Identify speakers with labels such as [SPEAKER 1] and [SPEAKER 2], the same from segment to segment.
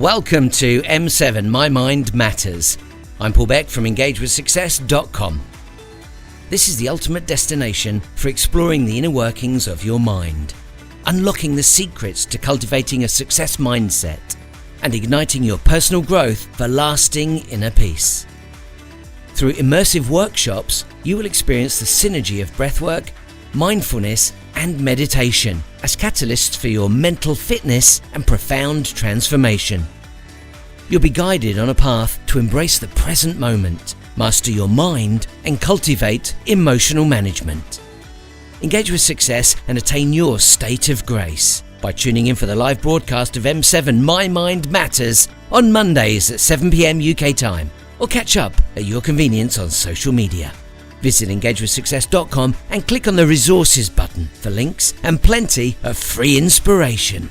[SPEAKER 1] Welcome to M7 My Mind Matters. I'm Paul Beck from engagewithsuccess.com. This is the ultimate destination for exploring the inner workings of your mind, unlocking the secrets to cultivating a success mindset, and igniting your personal growth for lasting inner peace. Through immersive workshops, you will experience the synergy of breathwork, mindfulness, and meditation as catalysts for your mental fitness and profound transformation. You'll be guided on a path to embrace the present moment, master your mind, and cultivate emotional management. Engage with success and attain your state of grace by tuning in for the live broadcast of M7 My Mind Matters on Mondays at 7 p.m. UK time, or catch up at your convenience on social media. Visit engagewithsuccess.com and click on the resources button for links and plenty of free inspiration.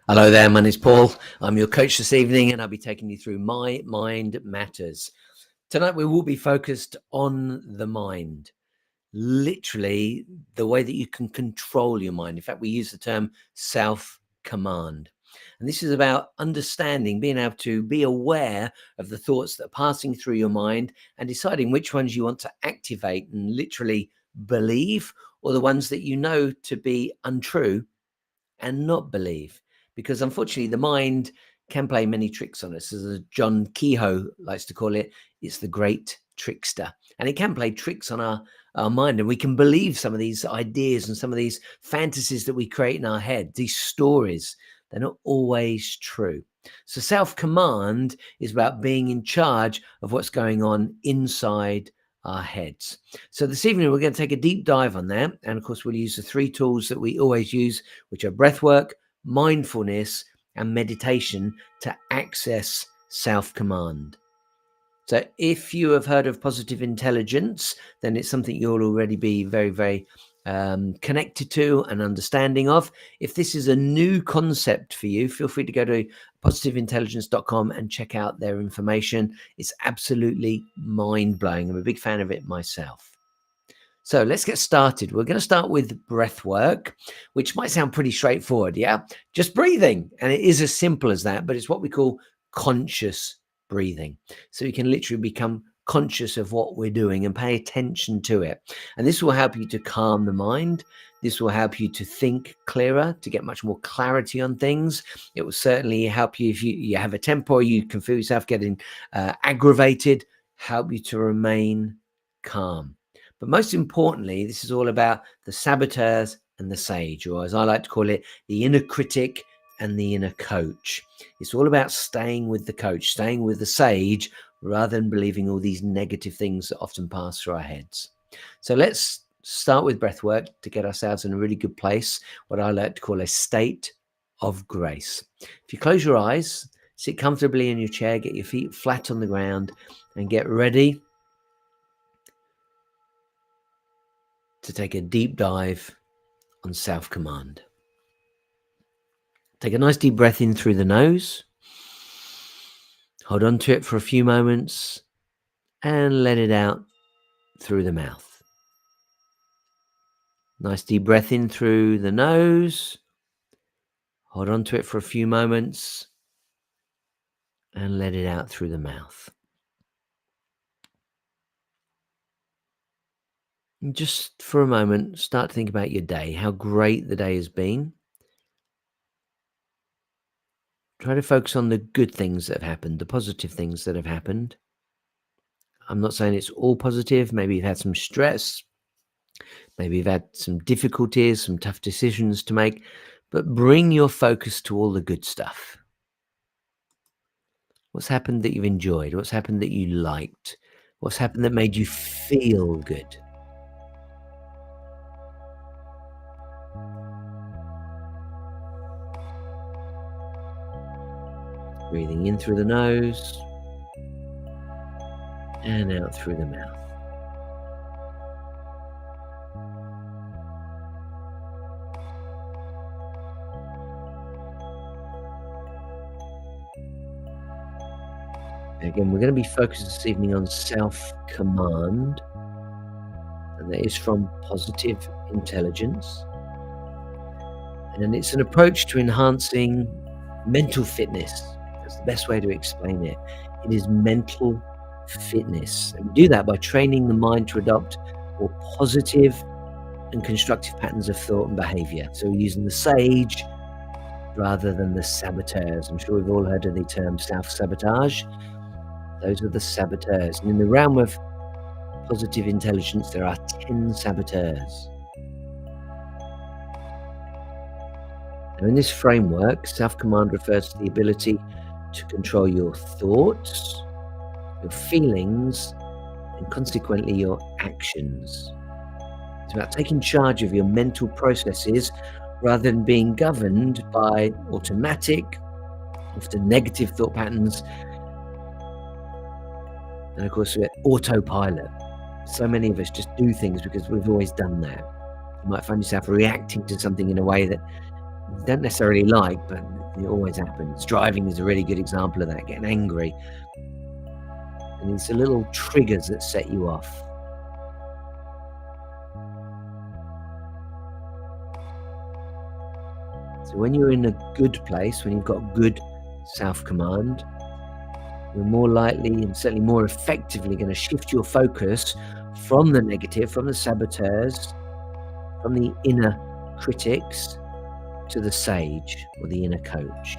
[SPEAKER 1] Hello there, my name is Paul. I'm your coach this evening and I'll be taking you through My Mind Matters. Tonight we will be focused on the mind, literally the way that you can control your mind. In fact, we use the term self-command. And this is about understanding, being able to be aware of the thoughts that are passing through your mind and deciding which ones you want to activate and literally believe, or the ones that you know to be untrue and not believe. Because unfortunately, the mind can play many tricks on us. As John Kehoe likes to call it, it's the great trickster. And it can play tricks on our mind. And we can believe some of these ideas and some of these fantasies that we create in our head, these stories. They're not always true. So self-command is about being in charge of what's going on inside our heads. So this evening, we're going to take a deep dive on that. And of course, we'll use the three tools that we always use, which are breathwork, mindfulness, and meditation to access self-command. So if you have heard of positive intelligence, then it's something you'll already be very, very connected to and understanding of. If this is a new concept for you, feel free to go to positiveintelligence.com and check out their information. It's absolutely mind-blowing. I'm a big fan of it myself. So let's get started. We're going to start with breath work, which might sound pretty straightforward. Yeah, just breathing. And it is as simple as that, but it's what we call conscious breathing. So you can literally become conscious of what we're doing and pay attention to it. And this will help you to calm the mind. This will help you to think clearer, to get much more clarity on things. It will certainly help you if you have a temper, or you can feel yourself getting aggravated, help you to remain calm. But most importantly, this is all about the saboteurs and the sage, or as I like to call it, the inner critic and the inner coach. It's all about staying with the coach, staying with the sage, rather than believing all these negative things that often pass through our heads. So let's start with breath work to get ourselves in a really good place, what I like to call a state of grace. If you close your eyes, sit comfortably in your chair, get your feet flat on the ground, and get ready to take a deep dive on self-command. Take a nice deep breath in through the nose. Hold on to it for a few moments and let it out through the mouth. Nice deep breath in through the nose. Hold on to it for a few moments and let it out through the mouth. And just for a moment, start to think about your day, how great the day has been. Try to focus on the good things that have happened, the positive things that have happened. I'm not saying it's all positive. Maybe you've had some stress. Maybe you've had some difficulties, some tough decisions to make. But bring your focus to all the good stuff. What's happened that you've enjoyed? What's happened that you liked? What's happened that made you feel good? Breathing in through the nose and out through the mouth. Again, we're going to be focused this evening on self-command. And that is from positive intelligence. And it's an approach to enhancing mental fitness. That's the best way to explain it. It is mental fitness. And we do that by training the mind to adopt more positive and constructive patterns of thought and behavior. So we're using the sage rather than the saboteurs. I'm sure we've all heard of the term self-sabotage. Those are the saboteurs. And in the realm of positive intelligence, there are 10 saboteurs. Now, in this framework, self-command refers to the ability to control your thoughts, your feelings, and consequently your actions. It's about taking charge of your mental processes rather than being governed by automatic, often negative thought patterns, and of course we're autopilot. So many of us just do things because we've always done that. You might find yourself reacting to something in a way that you don't necessarily like, but it always happens. Driving is a really good example of that, getting angry. And it's the little triggers that set you off. So when you're in a good place, when you've got good self-command, you're more likely and certainly more effectively going to shift your focus from the negative, from the saboteurs, from the inner critics, to the sage or the inner coach.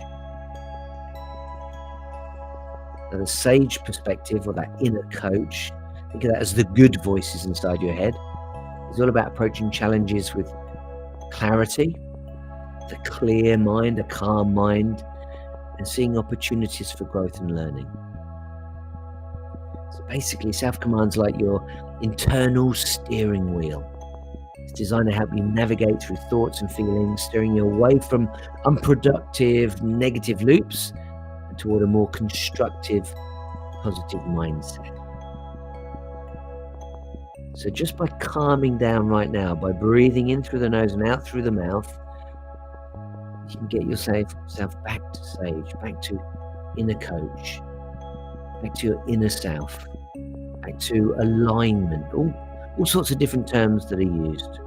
[SPEAKER 1] Now, the sage perspective, or that inner coach, think of that as the good voices inside your head. It's all about approaching challenges with clarity, a clear mind, a calm mind, and seeing opportunities for growth and learning. So basically, self-command's like your internal steering wheel. It's designed to help you navigate through thoughts and feelings, steering you away from unproductive, negative loops and toward a more constructive, positive mindset. So just by calming down right now, by breathing in through the nose and out through the mouth, you can get yourself back to sage, back to inner coach, back to your inner self, back to alignment, all sorts of different terms that are used.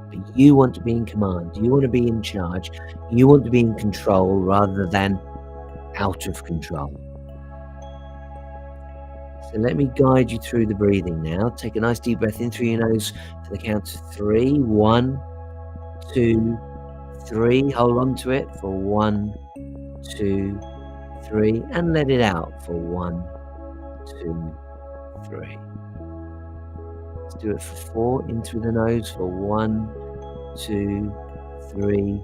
[SPEAKER 1] But you want to be in command, you want to be in charge, you want to be in control rather than out of control. So let me guide you through the breathing now. Take a nice deep breath in through your nose for the count of 3. 1, 2, 3. Hold on to it for 1, 2, 3, and let it out for 1, 2, 3. Let's do it for 4. In through the nose for 1, 2, 3,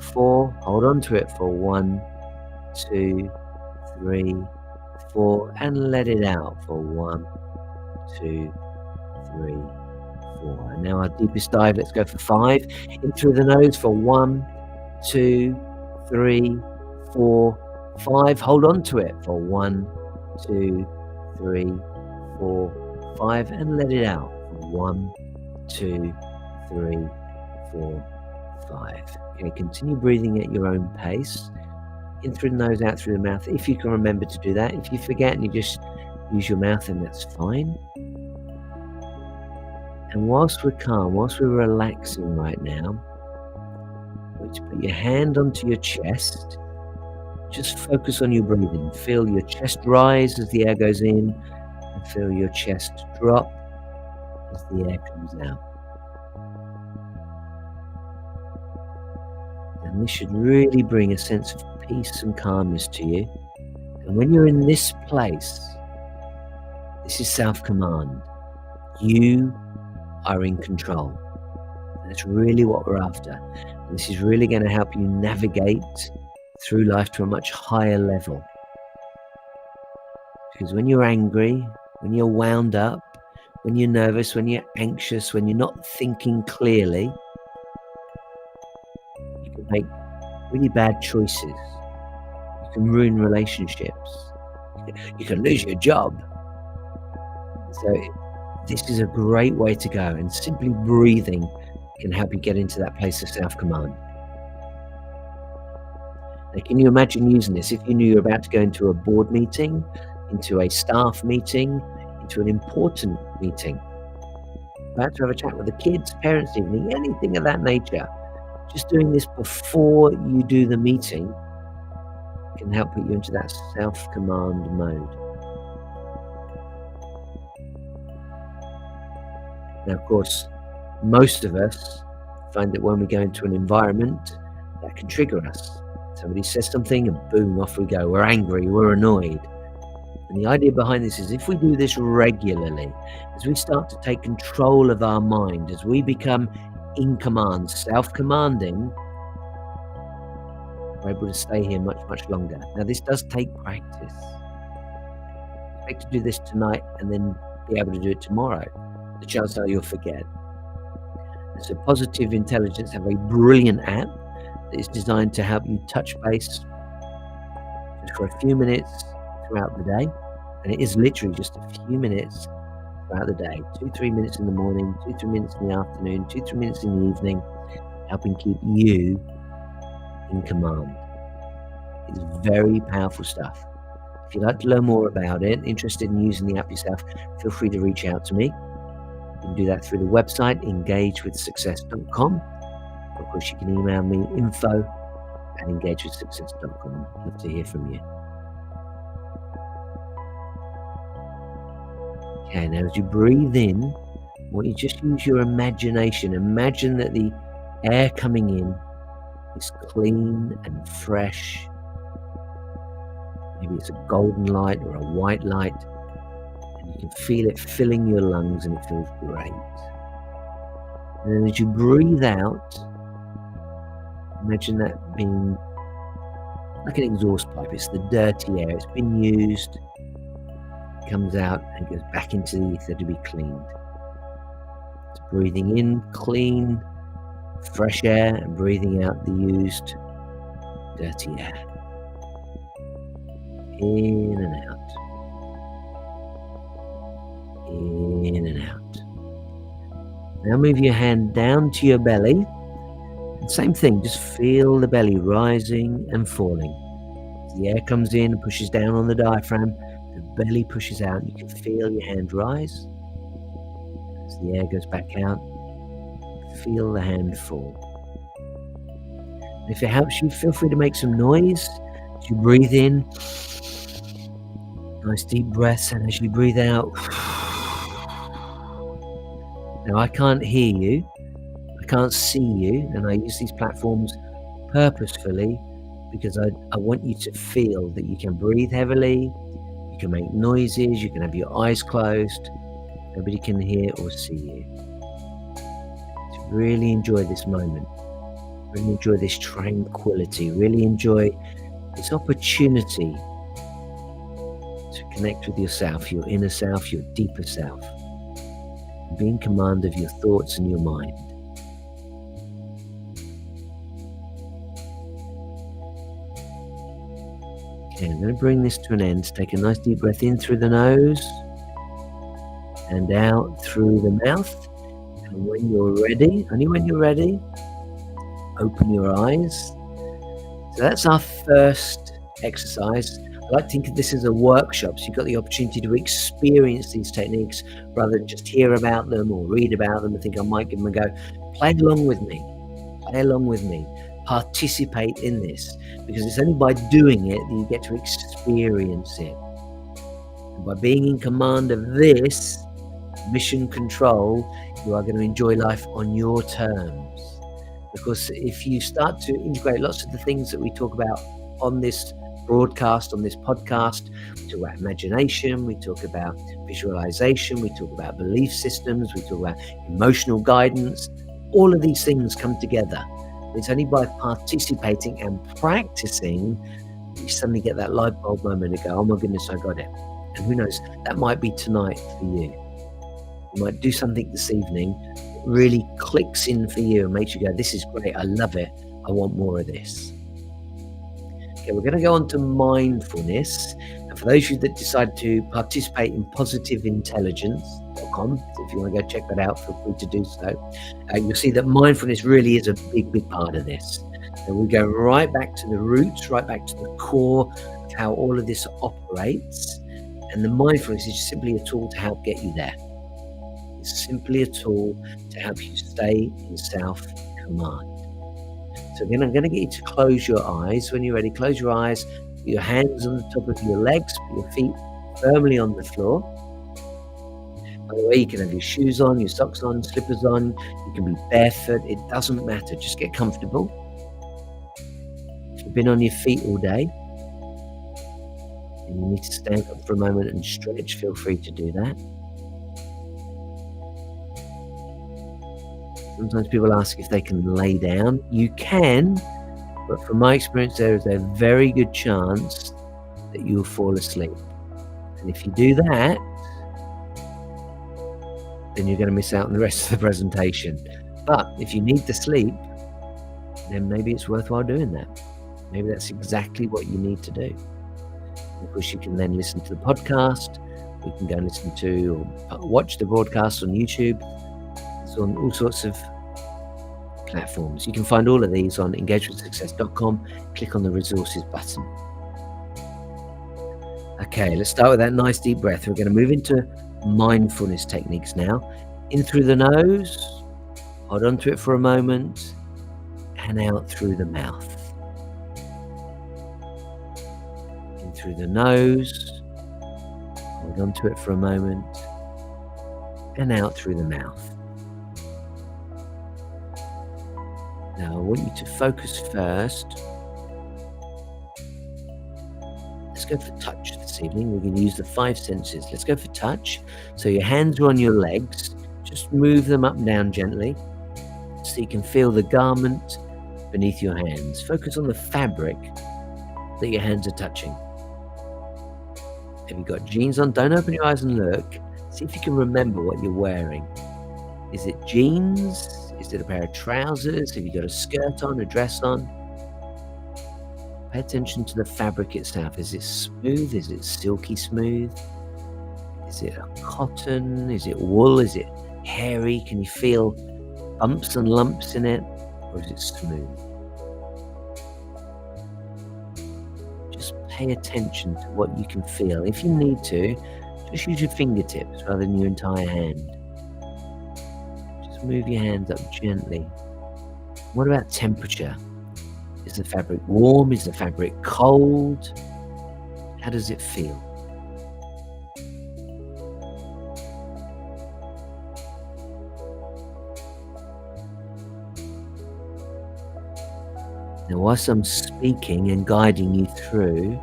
[SPEAKER 1] 4. Hold on to it for 1, 2, 3, 4, and let it out for 1, 2, 3, 4. And now our deepest dive. Let's go for 5. In through the nose for 1, 2, 3, 4, 5. Hold on to it for 1, 2, 3, 4, 5, and let it out for 1, 2, 3, 4, 5. Okay, continue breathing at your own pace. In through the nose, out through the mouth, if you can remember to do that. If you forget and you just use your mouth, then that's fine. And whilst we're calm, whilst we're relaxing right now, put your hand onto your chest. Just focus on your breathing. Feel your chest rise as the air goes in, and feel your chest drop as the air comes out. And this should really bring a sense of peace and calmness to you. And when you're in this place, this is self-command. You are in control. And that's really what we're after. And this is really going to help you navigate through life to a much higher level. Because when you're angry, when you're wound up, when you're nervous, when you're anxious, when you're not thinking clearly, you can make really bad choices. You can ruin relationships. You can lose your job. So this is a great way to go, and simply breathing can help you get into that place of self-command. Now, can you imagine using this if you knew you're about to go into a board meeting, into a staff meeting, into an important meeting? about to have a chat with the kids, parents' evening, anything of that nature, just doing this before you do the meeting can help put you into that self-command mode. Now, of course, most of us find that when we go into an environment, that can trigger us. Somebody says something and boom, off we go. We're angry, we're annoyed. And the idea behind this is if we do this regularly, as we start to take control of our mind, as we become in command, self-commanding, we're able to stay here much, much longer. Now, this does take practice. Expect to do this tonight and then be able to do it tomorrow. The chances are you'll forget. So Positive Intelligence have a brilliant app that is designed to help you touch base just for a few minutes throughout the day. And it is literally just a few minutes throughout the day, 2-3 minutes in the morning, 2-3 minutes in the afternoon, 2-3 minutes in the evening, helping keep you in command. It's very powerful stuff. If you'd like to learn more about it, interested in using the app yourself, feel free to reach out to me. You can do that through the website engagewithsuccess.com. Of course, you can email me info@engagewithsuccess.com. I'd love to hear from you. Okay, now as you breathe in, I want you to just use your imagination. Imagine that the air coming in is clean and fresh. Maybe it's a golden light or a white light, and you can feel it filling your lungs and it feels great. And then as you breathe out, imagine that being like an exhaust pipe. It's the dirty air. It's been used, it comes out and goes back into the ether to be cleaned. So breathing in clean, fresh air and breathing out the used, dirty air. In and out. In and out. Now move your hand down to your belly. And same thing, just feel the belly rising and falling. As the air comes in and pushes down on the diaphragm, the belly pushes out and you can feel your hand rise. As the air goes back out, feel the hand fall. And if it helps you, feel free to make some noise as you breathe in. Nice deep breaths, and as you breathe out. Now I can't hear you, I can't see you, and I use these platforms purposefully because I want you to feel that you can breathe heavily, you can make noises, you can have your eyes closed, nobody can hear or see you. So really enjoy this moment, really enjoy this tranquility, really enjoy this opportunity to connect with yourself, your inner self, your deeper self. Be in command of your thoughts and your mind. Okay, I'm going to bring this to an end. Take a nice deep breath in through the nose and out through the mouth. And when you're ready, only when you're ready, open your eyes. So that's our first exercise. I like to think of this as a workshop, so you've got the opportunity to experience these techniques rather than just hear about them or read about them and think I might give them a go. Play along with me. Play along with me. Participate in this, because it's only by doing it that you get to experience it. And by being in command of this mission control, you are going to enjoy life on your terms. Because if you start to integrate lots of the things that we talk about on this broadcast, on this podcast, we talk about imagination, we talk about visualization, we talk about belief systems, we talk about emotional guidance. All of these things come together. It's only by participating and practicing you suddenly get that light bulb moment to go, oh my goodness, I got it. And who knows, that might be tonight for you. You might do something this evening that really clicks in for you and makes you go, this is great, I love it, I want more of this. Okay, we're going to go on to mindfulness. And for those of you that decide to participate in positiveintelligence.com, so if you want to go check that out, feel free to do so. You'll see that mindfulness really is a big, big part of this. So we go right back to the roots, right back to the core of how all of this operates. And the mindfulness is simply a tool to help get you there. It's simply a tool to help you stay in self-command. So again, I'm going to get you to close your eyes. When you're ready, close your eyes, put your hands on the top of your legs, put your feet firmly on the floor. By the way, you can have your shoes on, your socks on, slippers on, you can be barefoot, it doesn't matter, just get comfortable. If you've been on your feet all day and you need to stand up for a moment and stretch, feel free to do that. Sometimes people ask if they can lay down. You can, but from my experience, there is a very good chance that you'll fall asleep. And if you do that, then you're going to miss out on the rest of the presentation. But if you need to sleep, then maybe it's worthwhile doing that. Maybe that's exactly what you need to do. Of course, you can then listen to the podcast. You can go and listen to or watch the broadcast on YouTube. It's on all sorts of platforms. You can find all of these on engagementsuccess.com. Click on the resources button. Okay, let's start with that nice deep breath. We're going to move into mindfulness techniques now. In through the nose, hold on to it for a moment, and out through the mouth. In through the nose, hold on to it for a moment, and out through the mouth. Now I want you to focus first. Let's go for touch this evening. We're going to use the 5 senses. Let's go for touch. So your hands are on your legs. Just move them up and down gently so you can feel the garment beneath your hands. Focus on the fabric that your hands are touching. Have you got jeans on? Don't open your eyes and look. See if you can remember what you're wearing. Is it jeans? Is it a pair of trousers? Have you got a skirt on, a dress on? Pay attention to the fabric itself. Is it smooth? Is it silky smooth? Is it a cotton? Is it wool? Is it hairy? Can you feel bumps and lumps in it? Or is it smooth? Just pay attention to what you can feel. If you need to, just use your fingertips rather than your entire hand. Just move your hands up gently. What about temperature? Is the fabric warm? Is the fabric cold? How does it feel? Now, whilst I'm speaking and guiding you through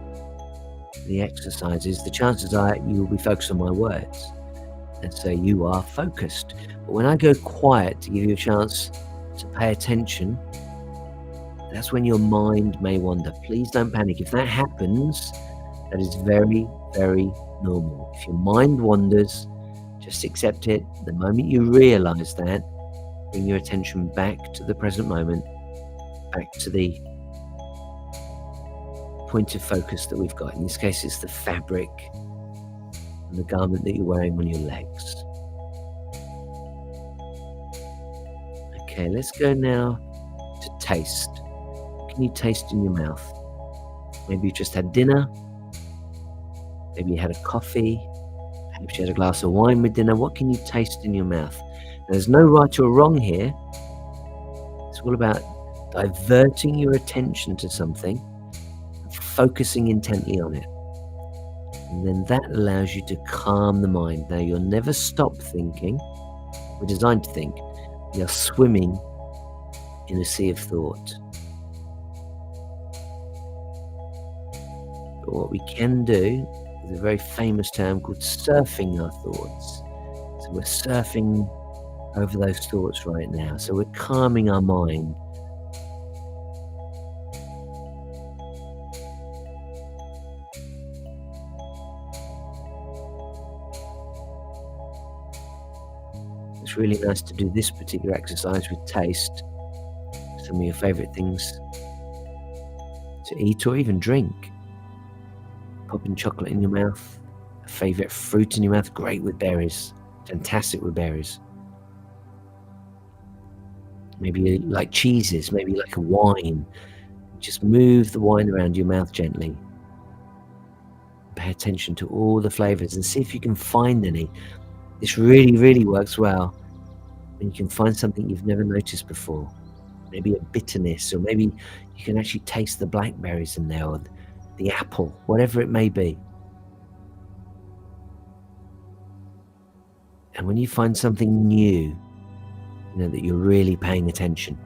[SPEAKER 1] the exercises, the chances are you will be focused on my words. And so you are focused. But when I go quiet to give you a chance to pay attention, that's when your mind may wander. Please don't panic. If that happens, that is very, very normal. If your mind wanders, just accept it. The moment you realize that, bring your attention back to the present moment, back to the point of focus that we've got. In this case, it's the fabric and the garment that you're wearing on your legs. Okay, let's go now to taste. What can you taste in your mouth? Maybe you just had dinner. Maybe you had a coffee. Perhaps you had a glass of wine with dinner. What can you taste in your mouth? Now, there's no right or wrong here. It's all about diverting your attention to something, focusing intently on it. And then that allows you to calm the mind. Now, you'll never stop thinking. We're designed to think. We are swimming in a sea of thought. But what we can do is a very famous term called surfing our thoughts. So we're surfing over those thoughts right now. So we're calming our mind. It's really nice to do this particular exercise with taste. Some of your favorite things to eat or even drink. Popping chocolate in your mouth, a favorite fruit in your mouth, great with berries, fantastic with berries. Maybe you like cheeses, maybe you like a wine. Just move the wine around your mouth gently. Pay attention to all the flavors and see if you can find any. This really, really works well when you can find something you've never noticed before. Maybe a bitterness, or maybe you can actually taste the blackberries in there, or the apple, whatever it may be. And when you find something new, that you're really paying attention.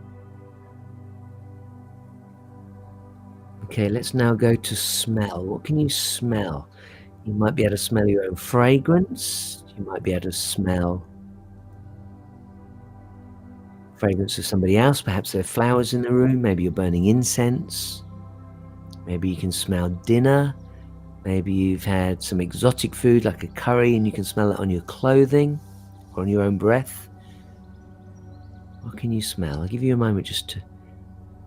[SPEAKER 1] Okay, let's now go to smell. What can you smell? You might be able to smell your own fragrance. You might be able to smell fragrance of somebody else. Perhaps there are flowers in the room. Maybe you're burning incense. Maybe you can smell dinner. Maybe you've had some exotic food like a curry and you can smell it on your clothing or on your own breath. What can you smell? I'll give you a moment just to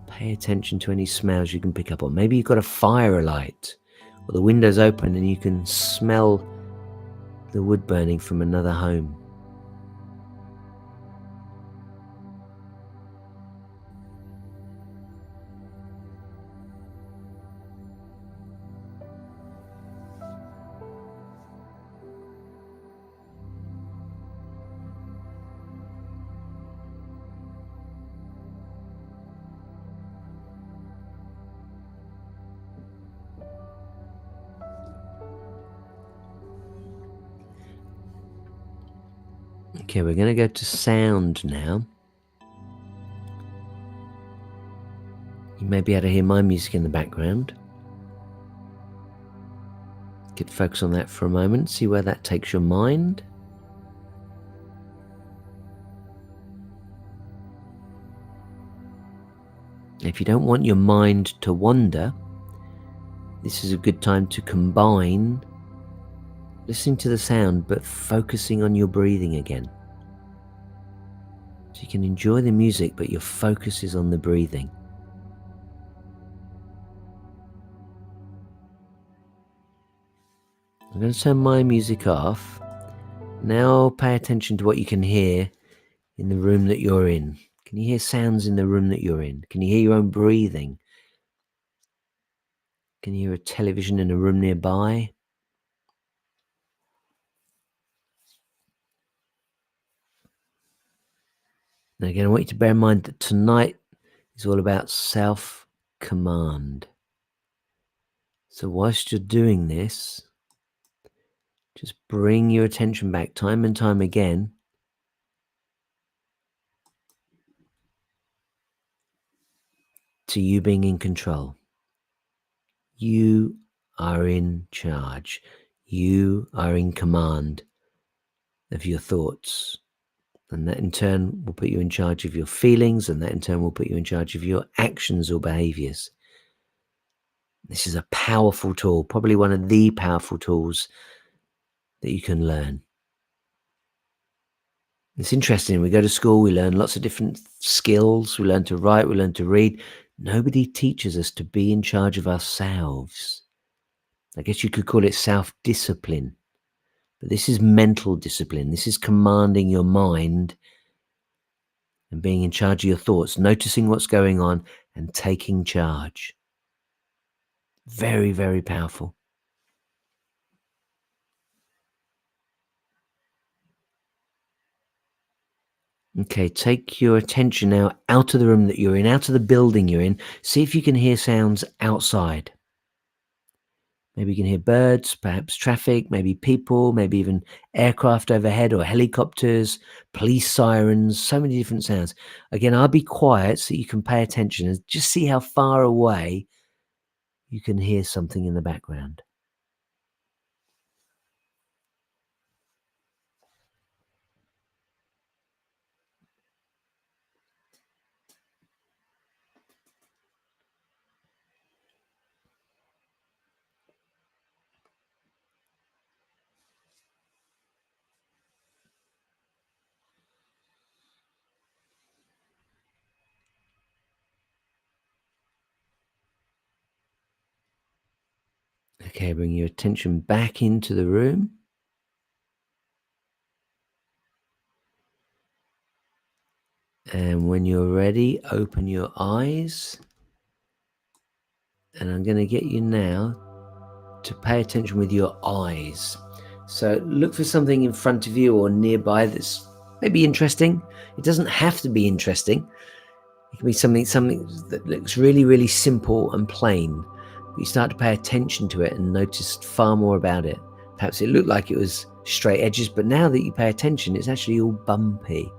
[SPEAKER 1] pay attention to any smells you can pick up on. Maybe you've got a fire alight or the window's open and you can smell the wood burning from another home. Okay, we're going to go to sound now. You may be able to hear my music in the background. Could focus on that for a moment, see where that takes your mind. If you don't want your mind to wander, this is a good time to combine listening to the sound but focusing on your breathing again. So you can enjoy the music, but your focus is on the breathing. I'm going to turn my music off. Now pay attention to what you can hear in the room that you're in. Can you hear sounds in the room that you're in? Can you hear your own breathing? Can you hear a television in a room nearby? Now again, I want you to bear in mind that tonight is all about self-command. So whilst you're doing this, just bring your attention back time and time again to you being in control. You are in charge. You are in command of your thoughts. And that in turn will put you in charge of your feelings, and that in turn will put you in charge of your actions or behaviors. This is a powerful tool, probably one of the powerful tools that you can learn. It's interesting. We go to school, we learn lots of different skills. We learn to write, we learn to read. Nobody teaches us to be in charge of ourselves. I guess you could call it self-discipline. But this is mental discipline. This is commanding your mind and being in charge of your thoughts, noticing what's going on and taking charge. Very, very powerful. Okay, take your attention now out of the room that you're in, out of the building you're in. See if you can hear sounds outside. Maybe you can hear birds, perhaps traffic, maybe people, maybe even aircraft overhead or helicopters, police sirens, so many different sounds. Again, I'll be quiet so you can pay attention and just see how far away you can hear something in the background. Okay, bring your attention back into the room. And when you're ready, open your eyes. And I'm going to get you now to pay attention with your eyes. So look for something in front of you or nearby that's maybe interesting. It doesn't have to be interesting. It can be something that looks really, really simple and plain, but you start to pay attention to it and notice far more about it. Perhaps it looked like it was straight edges, but now that you pay attention, it's actually all bumpy,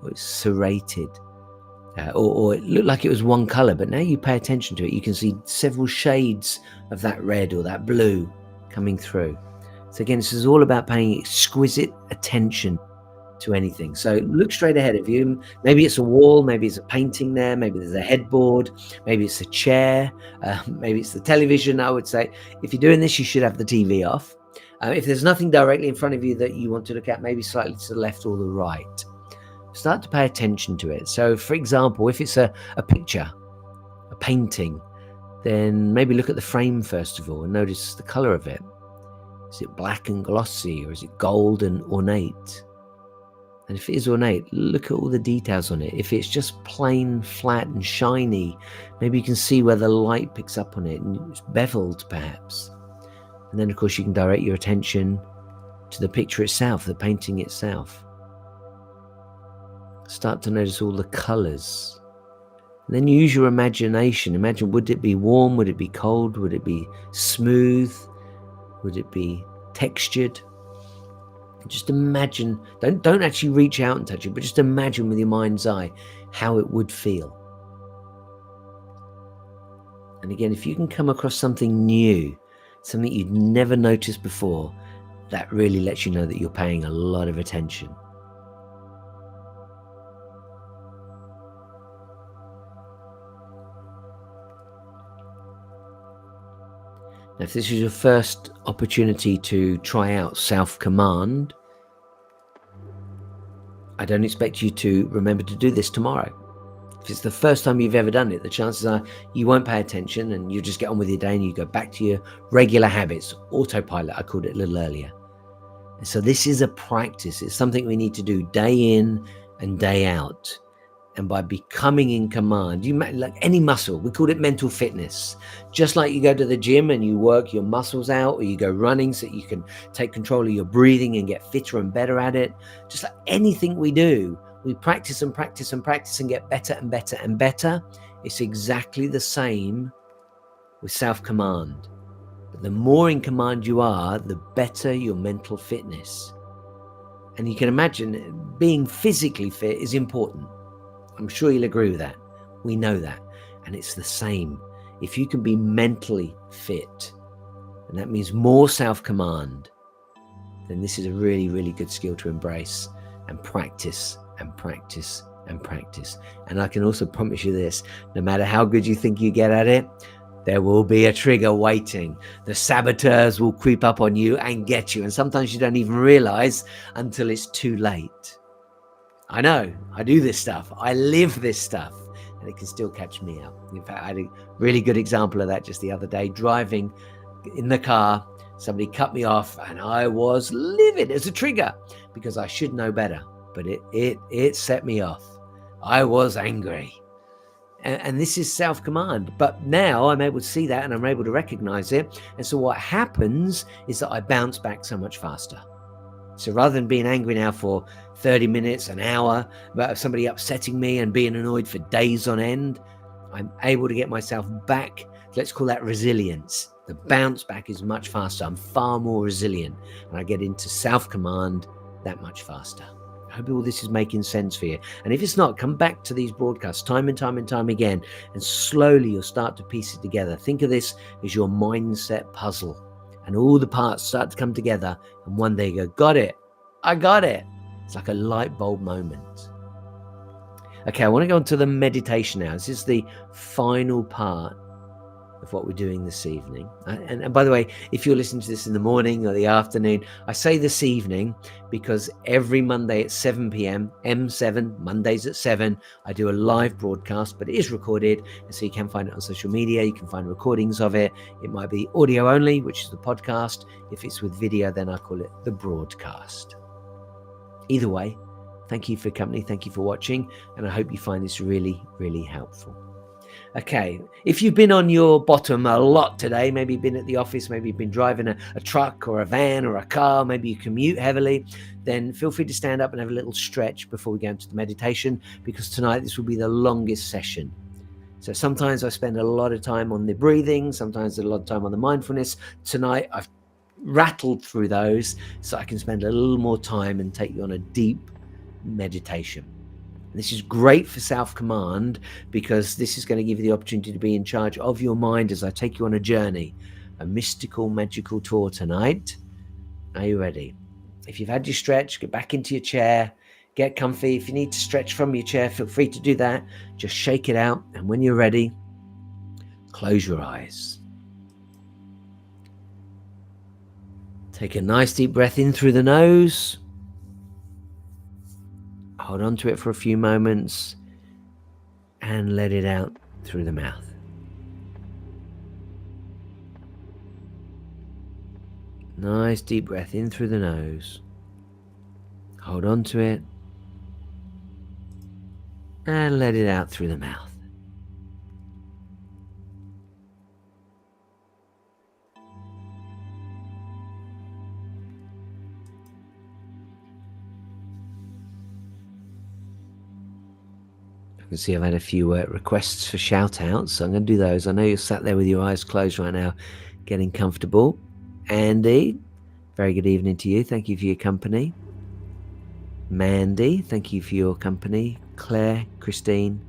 [SPEAKER 1] or it's serrated, or it looked like it was one color, but now you pay attention to it, you can see several shades of that red or that blue coming through. So again, this is all about paying exquisite attention to anything. So look straight ahead of you. Maybe it's a wall, maybe it's a painting there, maybe there's a headboard, maybe it's a chair, maybe it's the television. I would say if you're doing this, you should have the TV off. If there's nothing directly in front of you that you want to look at, maybe slightly to the left or the right, start to pay attention to it. So for example, if it's a picture, a painting, then maybe look at the frame first of all and notice the color of it. Is it black and glossy, or is it gold and ornate? And if it is ornate, look at all the details on it. If it's just plain, flat and shiny, maybe you can see where the light picks up on it and it's beveled perhaps. And then of course you can direct your attention to the picture itself, the painting itself. Start to notice all the colors. And then use your imagination. Imagine, would it be warm? Would it be cold? Would it be smooth? Would it be textured? Just imagine, don't actually reach out and touch it, but just imagine with your mind's eye how it would feel. And again, if you can come across something new, something you'd never noticed before, that really lets you know that you're paying a lot of attention. Now, if this is your first opportunity to try out self-command, I don't expect you to remember to do this tomorrow. If it's the first time you've ever done it, the chances are you won't pay attention and you just get on with your day and you go back to your regular habits, autopilot, I called it a little earlier. And so this is a practice. It's something we need to do day in and day out. And by becoming in command, like any muscle, we call it mental fitness. Just like you go to the gym and you work your muscles out, or you go running so you can take control of your breathing and get fitter and better at it. Just like anything we do, we practice and practice and practice and get better and better and better. It's exactly the same with self-command. But the more in command you are, the better your mental fitness. And you can imagine being physically fit is important. I'm sure you'll agree with that. We know that. And it's the same. If you can be mentally fit, and that means more self-command, then this is a really, really good skill to embrace and practice and practice and practice. And I can also promise you this, no matter how good you think you get at it, there will be a trigger waiting. The saboteurs will creep up on you and get you. And sometimes you don't even realize until it's too late. I know, I do this stuff. I live this stuff, and it can still catch me out. In fact, I had a really good example of that just the other day, driving in the car. Somebody cut me off and I was livid as a trigger because I should know better, but it set me off. I was angry. And this is self-command, but now I'm able to see that and I'm able to recognize it. And so what happens is that I bounce back so much faster. So rather than being angry now for 30 minutes, an hour, about somebody upsetting me and being annoyed for days on end, I'm able to get myself back. Let's call that resilience. The bounce back is much faster. I'm far more resilient and I get into self-command that much faster. I hope all this is making sense for you. And if it's not, come back to these broadcasts time and time and time again, and slowly you'll start to piece it together. Think of this as your mindset puzzle. And all the parts start to come together, and one day you go, got it, I got it. It's like a light bulb moment. Okay, I want to go on to the meditation now. This is the final part of what we're doing this evening. And by the way, if you're listening to this in the morning or the afternoon, I say this evening because every Monday at 7 p.m, M7, Mondays at 7, I do a live broadcast, but it is recorded. And so you can find it on social media. You can find recordings of it. It might be audio only, which is the podcast. If it's with video, then I call it the broadcast. Either way, thank you for your company. Thank you for watching. And I hope you find this really, really helpful. Okay, if you've been on your bottom a lot today, maybe you've been at the office, maybe you've been driving a truck or a van or a car, maybe you commute heavily, then feel free to stand up and have a little stretch before we go into the meditation, because tonight this will be the longest session. So sometimes I spend a lot of time on the breathing, sometimes a lot of time on the mindfulness. Tonight I've rattled through those so I can spend a little more time and take you on a deep meditation. This is great for self-command, because this is going to give you the opportunity to be in charge of your mind as I take you on a journey, a mystical, magical tour tonight. Are you ready? If you've had your stretch, get back into your chair, get comfy. If you need to stretch from your chair, feel free to do that. Just shake it out. And when you're ready, close your eyes. Take a nice deep breath in through the nose. Hold on to it for a few moments and let it out through the mouth. Nice deep breath in through the nose. Hold on to it and let it out through the mouth. I can see I've had a few requests for shout outs, so I'm going to do those. I know you're sat there with your eyes closed right now, getting comfortable. Andy, very good evening to you. Thank you for your company. Mandy, thank you for your company. Claire, Christine,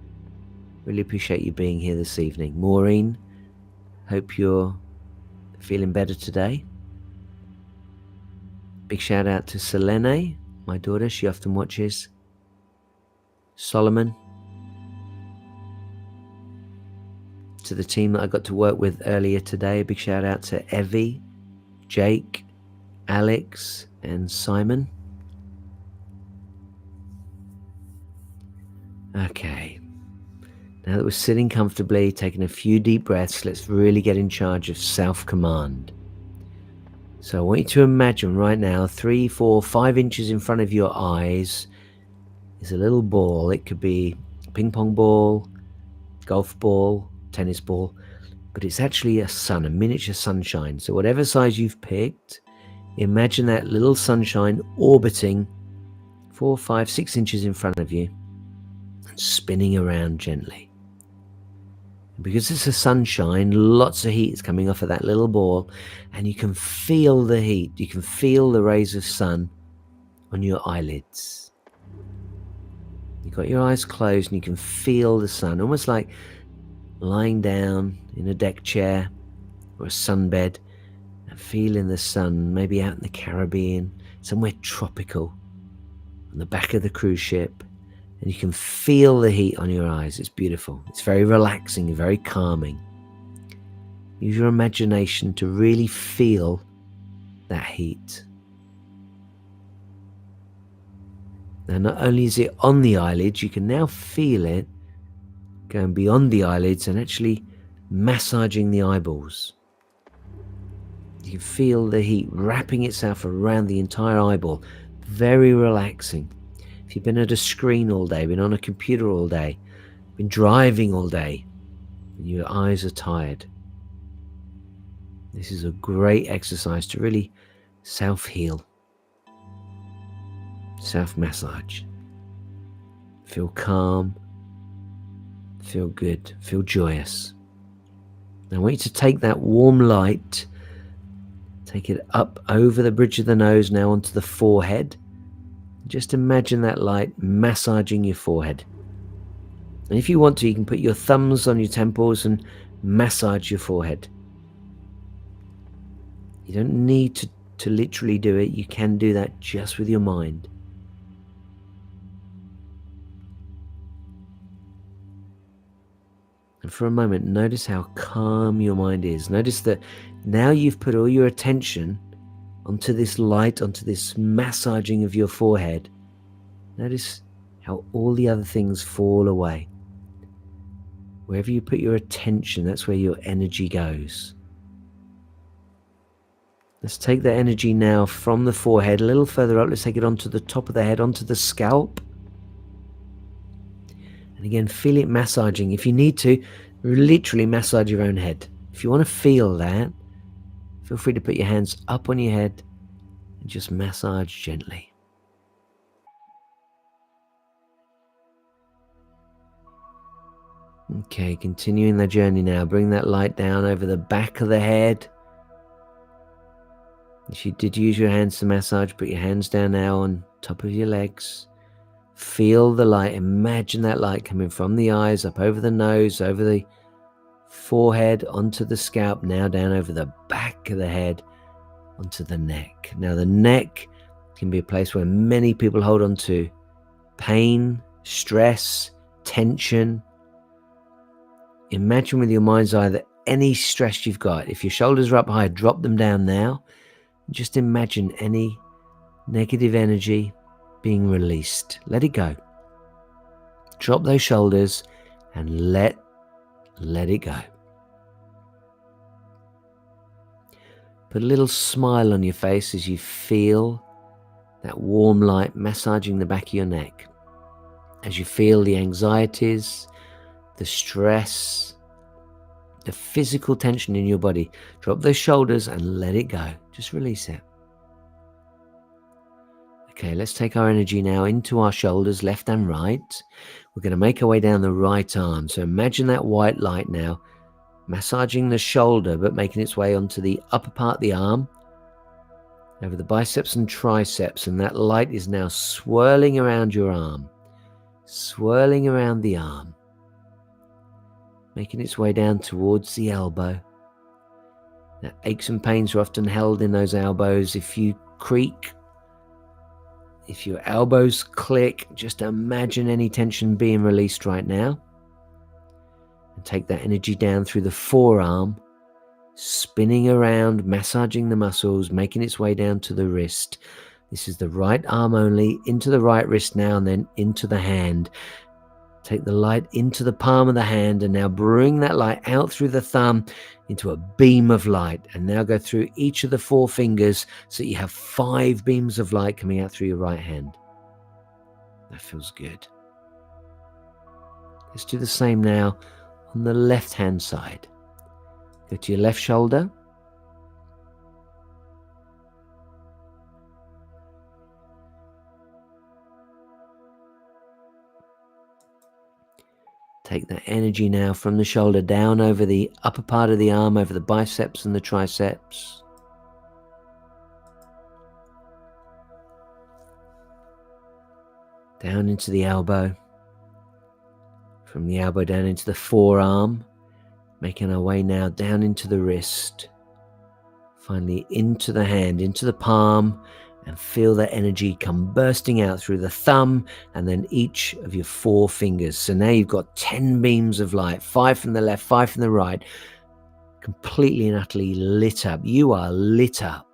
[SPEAKER 1] really appreciate you being here this evening. Maureen, hope you're feeling better today. Big shout out to Selene, my daughter, she often watches. Solomon, to the team that I got to work with earlier today, a big shout out to Evie, Jake, Alex, and Simon. Okay, now that we're sitting comfortably, taking a few deep breaths, let's really get in charge of self-command. So I want you to imagine right now, 3, 4, 5 inches in front of your eyes is a little ball. It could be a ping pong ball, golf ball, tennis ball, but it's actually a sun, a miniature sunshine. So whatever size you've picked, imagine that little sunshine orbiting 4, 5, 6 inches in front of you and spinning around gently. And because it's a sunshine, lots of heat is coming off of that little ball, and you can feel the heat. You can feel the rays of sun on your eyelids. You've got your eyes closed and you can feel the sun, almost like lying down in a deck chair or a sunbed and feeling the sun, maybe out in the Caribbean, somewhere tropical, on the back of the cruise ship, and you can feel the heat on your eyes. It's beautiful. It's very relaxing, very calming. Use your imagination to really feel that heat. Now, not only is it on the eyelids, you can now feel it going beyond the eyelids and actually massaging the eyeballs. You can feel the heat wrapping itself around the entire eyeball. Very relaxing. If you've been at a screen all day, been on a computer all day, been driving all day, and your eyes are tired, this is a great exercise to really self-heal, self-massage. Feel calm, feel good, feel joyous. Now I want you to take that warm light, take it up over the bridge of the nose now onto the forehead. Just imagine that light massaging your forehead. And if you want to, you can put your thumbs on your temples and massage your forehead. You don't need to literally do it. You can do that just with your mind. And for a moment, notice how calm your mind is. Notice that now you've put all your attention onto this light, onto this massaging of your forehead. Notice how all the other things fall away. Wherever you put your attention, that's where your energy goes. Let's take that energy now from the forehead a little further up. Let's take it onto the top of the head, onto the scalp. And again, feel it massaging. If you need to, Literally massage your own head. If you want to feel that, feel free to put your hands up on your head and just massage gently. Okay, continuing the journey now. Bring that light down over the back of the head. If you did use your hands to massage, put your hands down now on top of your legs. Feel the light. Imagine that light coming from the eyes, up over the nose, over the forehead, onto the scalp, now down over the back of the head, onto the neck. Now the neck can be a place where many people hold on to pain, stress, tension. Imagine with your mind's eye that any stress you've got, if your shoulders are up high, drop them down now. Just imagine any negative energy being released. Let it go. Drop those shoulders and let it go. Put a little smile on your face as you feel that warm light massaging the back of your neck. As you feel the anxieties, the stress, the physical tension in your body, drop those shoulders and let it go. Just release it. Okay, let's take our energy now into our shoulders, left and right. We're going to make our way down the right arm. So imagine that white light now massaging the shoulder, but making its way onto the upper part of the arm, over the biceps and triceps. And that light is now swirling around your arm, swirling around the arm, making its way down towards the elbow. Now, aches and pains are often held in those elbows. If you creak, if your elbows click, just imagine any tension being released right now. And take that energy down through the forearm, spinning around, massaging the muscles, making its way down to the wrist. This is the right arm only, into the right wrist now, and then into the hand. Take the light into the palm of the hand, and now bring that light out through the thumb into a beam of light. And now go through each of the 4 fingers so that you have 5 beams of light coming out through your right hand. That feels good. Let's do the same now on the left hand side. Go to your left shoulder. Take that energy now from the shoulder down over the upper part of the arm, over the biceps and the triceps. Down into the elbow. From the elbow down into the forearm. Making our way now down into the wrist. Finally into the hand, into the palm. And feel that energy come bursting out through the thumb and then each of your 4 fingers. So now you've got 10 beams of light, 5 from the left, 5 from the right, completely and utterly lit up. You are lit up.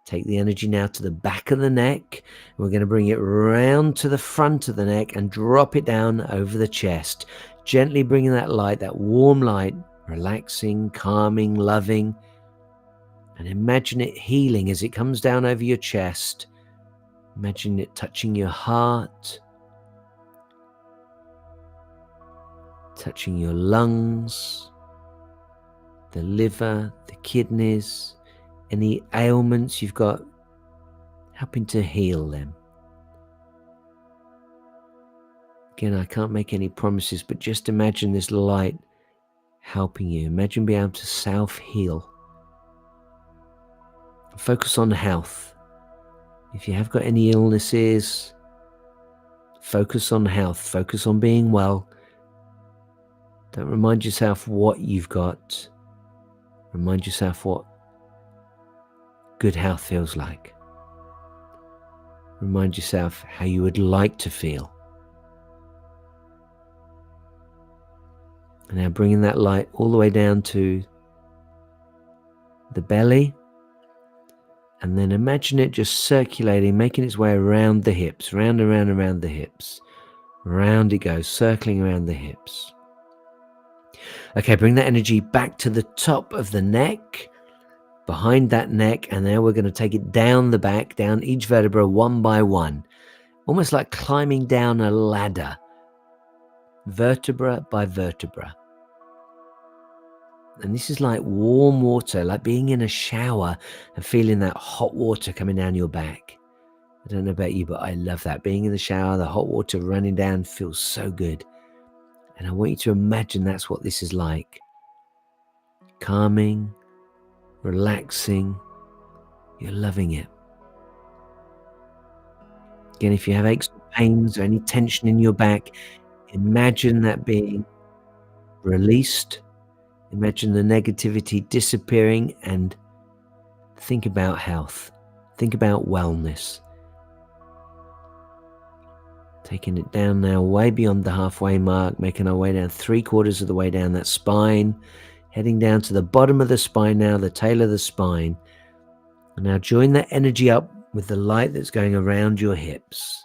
[SPEAKER 1] Take the energy now to the back of the neck. We're going to bring it round to the front of the neck and drop it down over the chest. Gently bringing that light, that warm light, relaxing, calming, loving. And imagine it healing as it comes down over your chest. Imagine it touching your heart, touching your lungs, the liver, the kidneys, any ailments you've got, helping to heal them. Again, I can't make any promises, but just imagine this light helping you. Imagine being able to self-heal. Focus on health. If you have got any illnesses, focus on health. Focus on being well. Don't remind yourself what you've got. Remind yourself what good health feels like. Remind yourself how you would like to feel. And now bringing that light all the way down to the belly. And then imagine it just circulating, making its way around the hips, round and round and round the hips. Round it goes, circling around the hips. Okay, bring that energy back to the top of the neck, behind that neck, and now we're going to take it down the back, down each vertebra one by one, almost like climbing down a ladder. vertebra by vertebra. And this is like warm water, like being in a shower and feeling that hot water coming down your back. I don't know about you, but I love that. Being in the shower, the hot water running down feels so good. And I want you to imagine that's what this is like. Calming, relaxing, you're loving it. Again, if you have aches or pains or any tension in your back, imagine that being released. Imagine the negativity disappearing and think about health. Think about wellness. Taking it down now, way beyond the halfway mark, making our way down 3/4 of the way down that spine, heading down to the bottom of the spine now, the tail of the spine. And now join that energy up with the light that's going around your hips.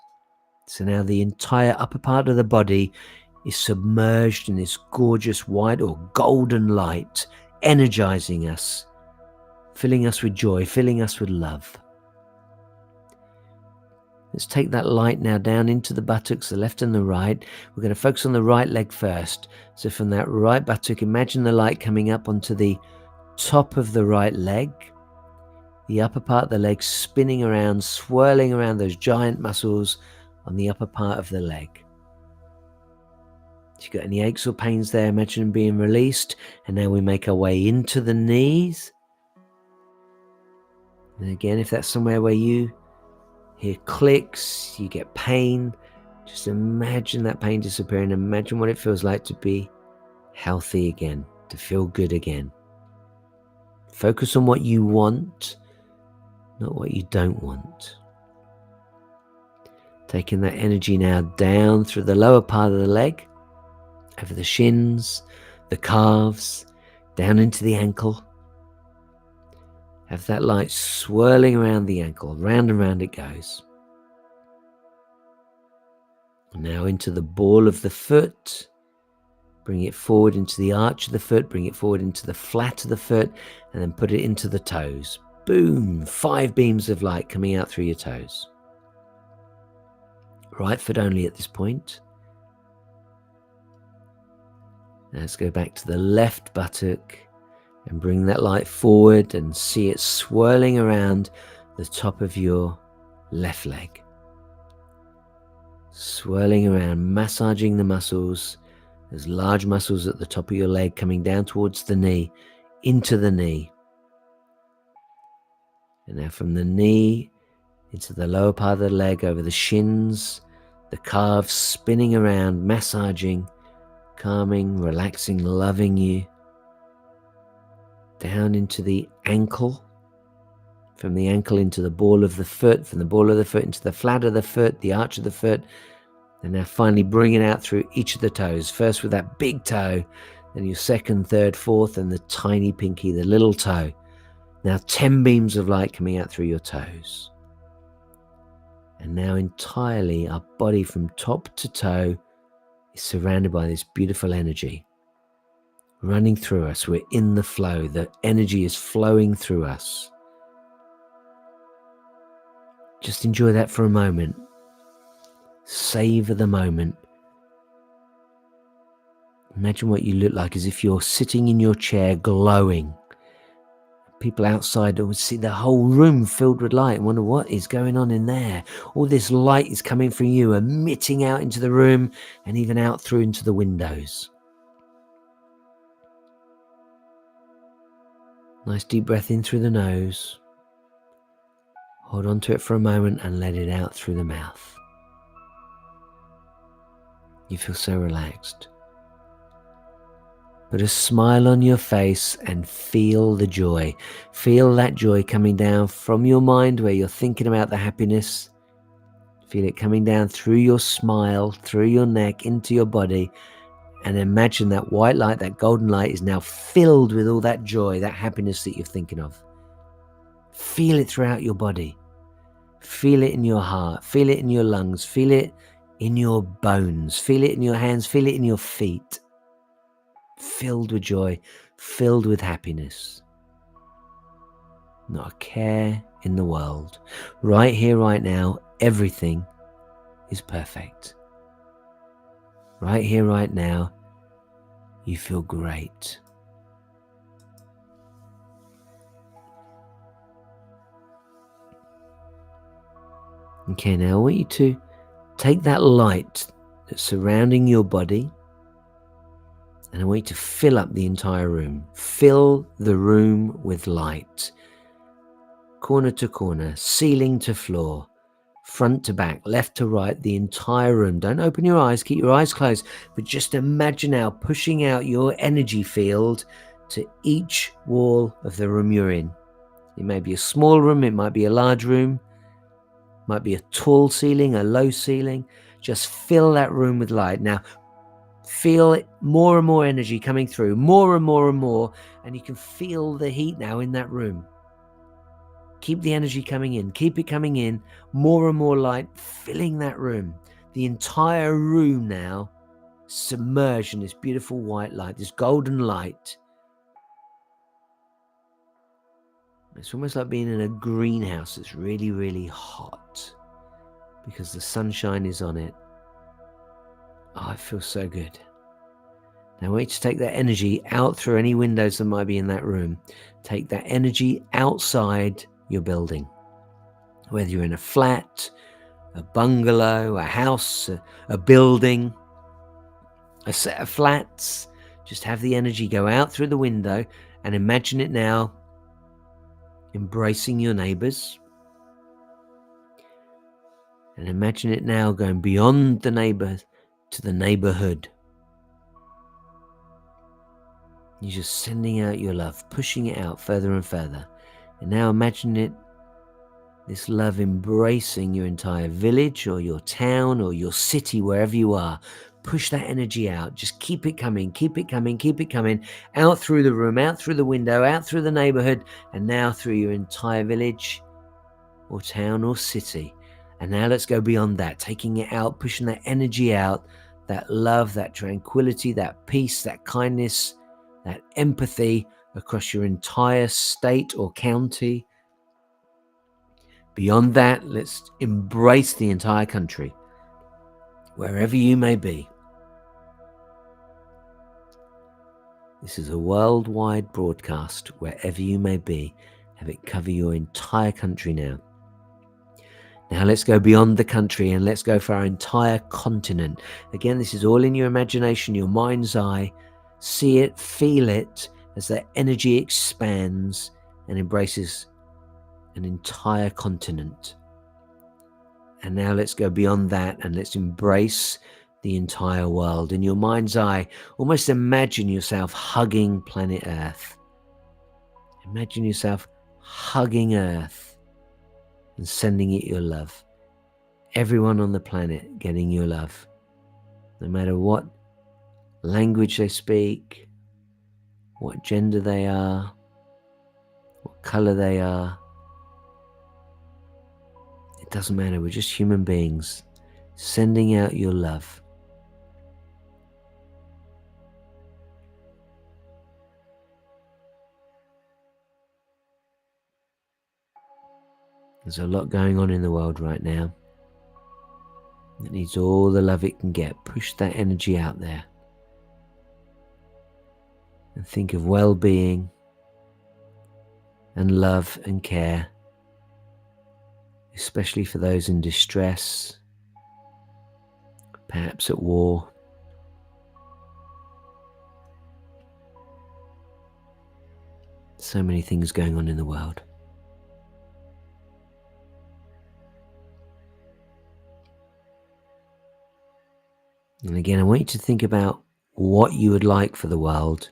[SPEAKER 1] So now the entire upper part of the body is submerged in this gorgeous white or golden light, energizing us, filling us with joy, filling us with love. Let's take that light now down into the buttocks, the left and the right. We're going to focus on the right leg first. So from that right buttock, imagine the light coming up onto the top of the right leg, the upper part of the leg spinning around, swirling around those giant muscles on the upper part of the leg. If you've got any aches or pains there, imagine them being released. And now we make our way into the knees. And again, if that's somewhere where you hear clicks, you get pain, just imagine that pain disappearing. Imagine what it feels like to be healthy again, to feel good again. Focus on what you want, not what you don't want. Taking that energy now down through the lower part of the leg, over the shins, the calves, down into the ankle. Have that light swirling around the ankle, round and round it goes. And now into the ball of the foot. Bring it forward into the arch of the foot, bring it forward into the flat of the foot, and then put it into the toes. Boom! 5 beams of light coming out through your toes. Right foot only at this point. Now let's go back to the left buttock and bring that light forward and see it swirling around the top of your left leg. Swirling around, massaging the muscles. There's large muscles at the top of your leg coming down towards the knee, into the knee. And now from the knee into the lower part of the leg, over the shins, the calves, spinning around, massaging, calming, relaxing, loving you. Down into the ankle, from the ankle into the ball of the foot, from the ball of the foot into the flat of the foot, the arch of the foot, and now finally bring it out through each of the toes. First with that big toe, then your second, third, fourth, and the tiny pinky, the little toe. Now 10 beams of light coming out through your toes. And now entirely our body from top to toe is surrounded by this beautiful energy running through us. We're in the flow. The energy is flowing through us. Just enjoy that for a moment. Savor the moment. Imagine what you look like as if you're sitting in your chair glowing. People outside will see the whole room filled with light and wonder what is going on in there. All this light is coming from you, emitting out into the room and even out through into the windows. Nice deep breath in through the nose. Hold on to it for a moment and let it out through the mouth. You feel so relaxed. Put a smile on your face and feel the joy. Feel that joy coming down from your mind where you're thinking about the happiness. Feel it coming down through your smile, through your neck, into your body. And imagine that white light, that golden light is now filled with all that joy, that happiness that you're thinking of. Feel it throughout your body. Feel it in your heart. Feel it in your lungs. Feel it in your bones. Feel it in your hands. Feel it in your feet. Filled with joy, filled with happiness. Not a care in the world. Right here, right now, everything is perfect. right here, right now, you feel great. Okay, now I want you to take that light that's surrounding your body, and I want you to fill up the entire room. Fill the room with light. Corner to corner, ceiling to floor, front to back, left to right, the entire room. Don't open your eyes, keep your eyes closed, but just imagine now pushing out your energy field to each wall of the room you're in. It may be a small room, it might be a large room, it might be a tall ceiling, a low ceiling. Just fill that room with light. Now, feel it, more and more energy coming through, more and more and more, and you can feel the heat now in that room. Keep the energy coming in, keep it coming in, more and more light filling that room. The entire room now submerged in this beautiful white light, this golden light. It's almost like being in a greenhouse that's really, really hot because the sunshine is on it. Oh, it feels so good. Now I want you to take that energy out through any windows that might be in that room. Take that energy outside your building. Whether you're in a flat, a bungalow, a house, a building, a set of flats, just have the energy go out through the window and imagine it now embracing your neighbors. And imagine it now going beyond the neighbor to the neighborhood. You're just sending out your love, pushing it out further and further. And now imagine it, this love embracing your entire village or your town or your city, wherever you are. Push that energy out. Just keep it coming, keep it coming, keep it coming. Out through the room, out through the window, out through the neighborhood, and now through your entire village or town or city. And now let's go beyond that, taking it out, pushing that energy out, that love, that tranquility, that peace, that kindness, that empathy across your entire state or county. Beyond that, let's embrace the entire country, wherever you may be. This is a worldwide broadcast, wherever you may be. Have it cover your entire country now. Now let's go beyond the country and let's go for our entire continent. Again, this is all in your imagination, your mind's eye. See it, feel it as that energy expands and embraces an entire continent. And now let's go beyond that and let's embrace the entire world. In your mind's eye, almost imagine yourself hugging planet Earth. Imagine yourself hugging Earth and sending it your love. Everyone on the planet getting your love. No matter what language they speak, what gender they are, what color they are. It doesn't matter, we're just human beings sending out your love. There's a lot going on in the world right now. It needs all the love it can get. Push that energy out there. And think of well-being and love and care, especially for those in distress, perhaps at war. So many things going on in the world. And again, I want you to think about what you would like for the world.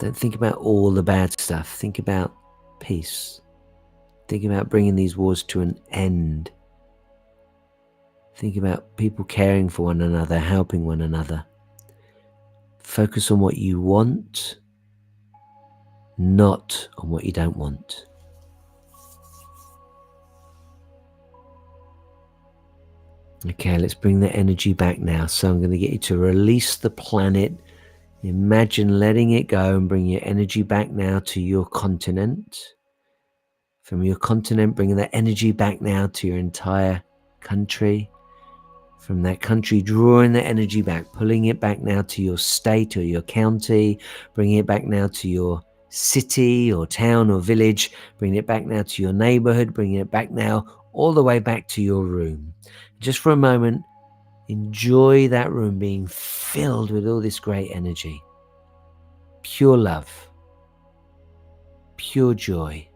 [SPEAKER 1] Don't think about all the bad stuff. Think about peace. Think about bringing these wars to an end. Think about people caring for one another, helping one another. Focus on what you want, not on what you don't want. Okay, let's bring the energy back now. So I'm going to get you to release the planet. Imagine letting it go and bring your energy back now to your continent. From your continent, bringing that energy back now to your entire country. from that country, drawing that energy back, pulling it back now to your state or your county, bringing it back now to your city or town or village, bringing it back now to your neighborhood, bringing it back now all the way back to your room. Just for a moment, enjoy that room being filled with all this great energy, pure love, pure joy,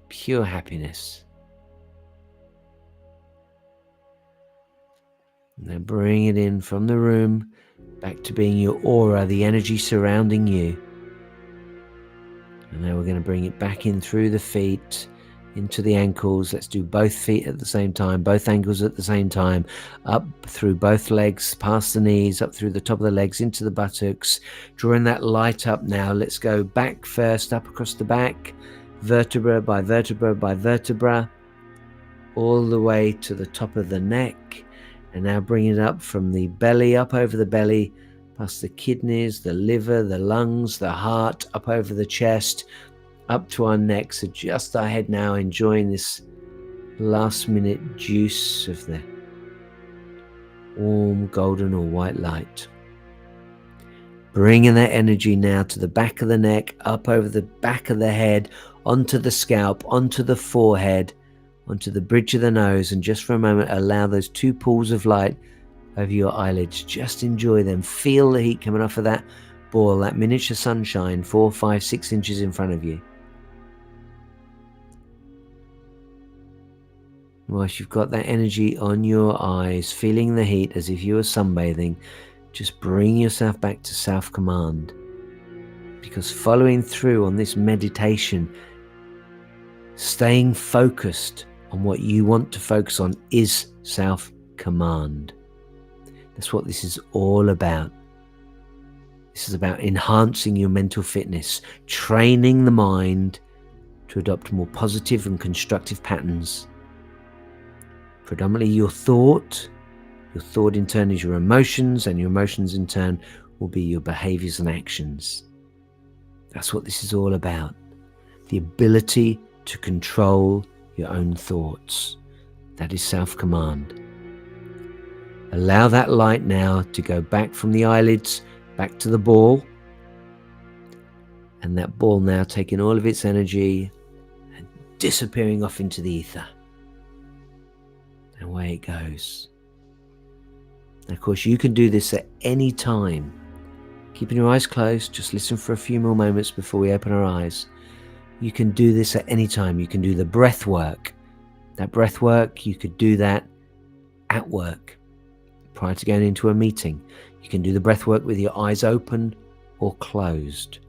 [SPEAKER 1] pure happiness. Now bring it in from the room back to being your aura, the energy surrounding you. And now we're going to bring it back in through the feet, into the ankles. Let's do both feet at the same time, both ankles at the same time, up through both legs, past the knees, up through the top of the legs, into the buttocks, drawing that light up now. Let's go back first, up across the back, vertebra by vertebra by vertebra, all the way to the top of the neck. And now bring it up from the belly, up over the belly, past the kidneys, the liver, the lungs, the heart, up over the chest, up to our neck. So just our head now, enjoying this last minute juice of the warm golden or white light. Bringing that energy now to the back of the neck, up over the back of the head, onto the scalp, onto the forehead, onto the bridge of the nose, and just for a moment allow those two pools of light over your eyelids. Just enjoy them. Feel the heat coming off of that ball, that miniature sunshine, 4, 5, 6 inches in front of you. Whilst you've got that energy on your eyes, feeling the heat as if you were sunbathing, just bring yourself back to self-command. Because following through on this meditation, staying focused on what you want to focus on is self-command. That's what this is all about. This is about enhancing your mental fitness, training the mind to adopt more positive and constructive patterns. Predominantly your thought in turn is your emotions, and your emotions in turn will be your behaviors and actions. That's what this is all about. The ability to control your own thoughts. That is self-command. Allow that light now to go back from the eyelids, back to the ball. And that ball now taking all of its energy and disappearing off into the ether. And away it goes. And of course, you can do this at any time. Keeping your eyes closed, just listen for a few more moments before we open our eyes. You can do this at any time. You can do the breath work. That breath work, you could do that at work, prior to going into a meeting. You can do the breath work with your eyes open or closed.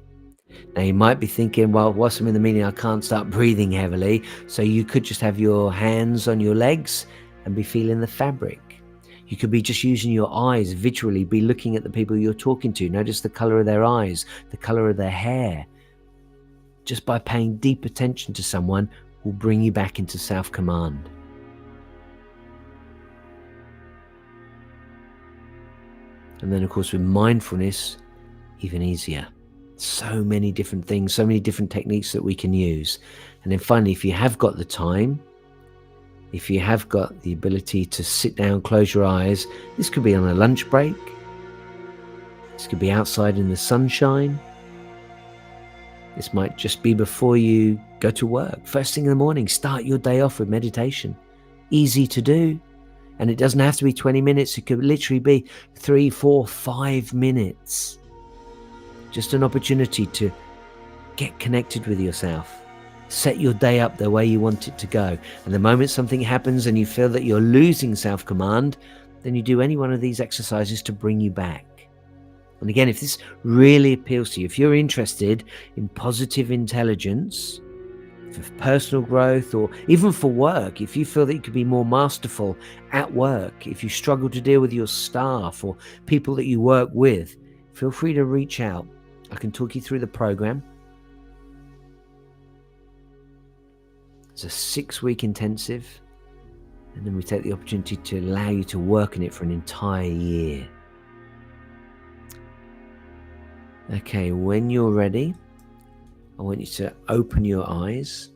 [SPEAKER 1] Now you might be thinking, well, whilst I'm in the meeting, I can't start breathing heavily. So you could just have your hands on your legs and be feeling the fabric. You could be just using your eyes, visually be looking at the people you're talking to. Notice the color of their eyes, the color of their hair. Just by paying deep attention to someone will bring you back into self-command. And then, of course, with mindfulness, even easier. So many different things, so many different techniques that we can use. And then finally, if you have got the time, if you have got the ability to sit down, close your eyes, this could be on a lunch break. This could be outside in the sunshine. This might just be before you go to work. First thing in the morning, start your day off with meditation. Easy to do. And it doesn't have to be 20 minutes. It could literally be 3, 4, 5 minutes. Just an opportunity to get connected with yourself. Set your day up the way you want it to go. And the moment something happens and you feel that you're losing self-command, then you do any one of these exercises to bring you back. And again, if this really appeals to you, if you're interested in positive intelligence, for personal growth, or even for work, if you feel that you could be more masterful at work, if you struggle to deal with your staff or people that you work with, feel free to reach out. I can talk you through the program. It's a 6-week intensive, and then we take the opportunity to allow you to work in it for an entire year. Okay, when you're ready, I want you to open your eyes.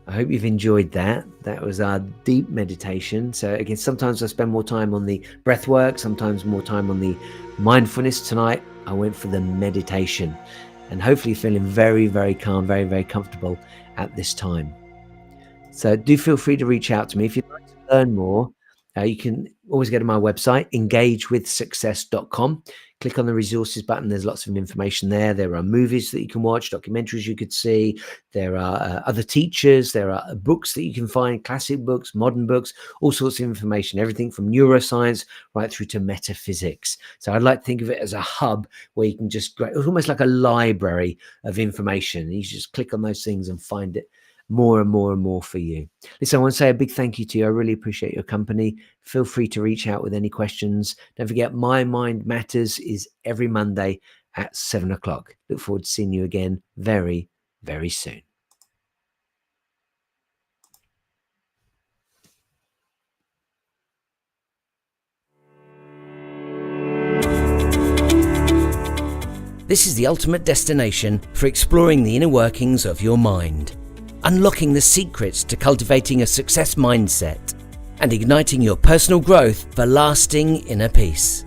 [SPEAKER 1] I hope you've enjoyed that. That was our deep meditation. So again, sometimes I spend more time on the breath work, sometimes more time on the mindfulness. Tonight, I went for the meditation, and hopefully feeling very, very calm, very, very comfortable at this time. So do feel free to reach out to me if you'd like to learn more. You can always go to my website, engagewithsuccess.com. Click on the resources button. There's lots of information there. There are movies that you can watch, documentaries you could see. There are other teachers. There are books that you can find, classic books, modern books, all sorts of information, everything from neuroscience right through to metaphysics. So I'd like to think of it as a hub where you can just, it's almost like a library of information. You just click on those things and find it more and more and more for you. Listen, I want to say a big thank you to you. I really appreciate your company. Feel free to reach out with any questions. Don't forget, My Mind Matters is every Monday at 7 o'clock. Look forward to seeing you again very, very soon. This is the ultimate destination for exploring the inner workings of your mind, unlocking the secrets to cultivating a success mindset, and igniting your personal growth for lasting inner peace.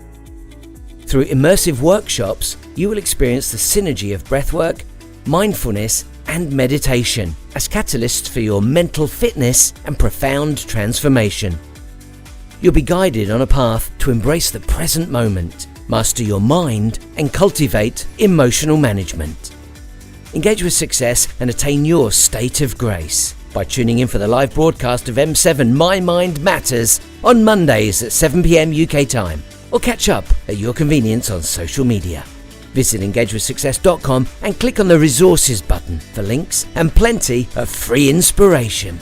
[SPEAKER 1] Through immersive workshops, you will experience the synergy of breathwork, mindfulness, and meditation as catalysts for your mental fitness and profound transformation. You'll be guided on a path to embrace the present moment, master your mind, and cultivate emotional management. Engage with success and attain your state of grace by tuning in for the live broadcast of M7 My Mind Matters on Mondays at 7 p.m. UK time, or catch up at your convenience on social media. Visit engagewithsuccess.com and click on the resources button for links and plenty of free inspiration.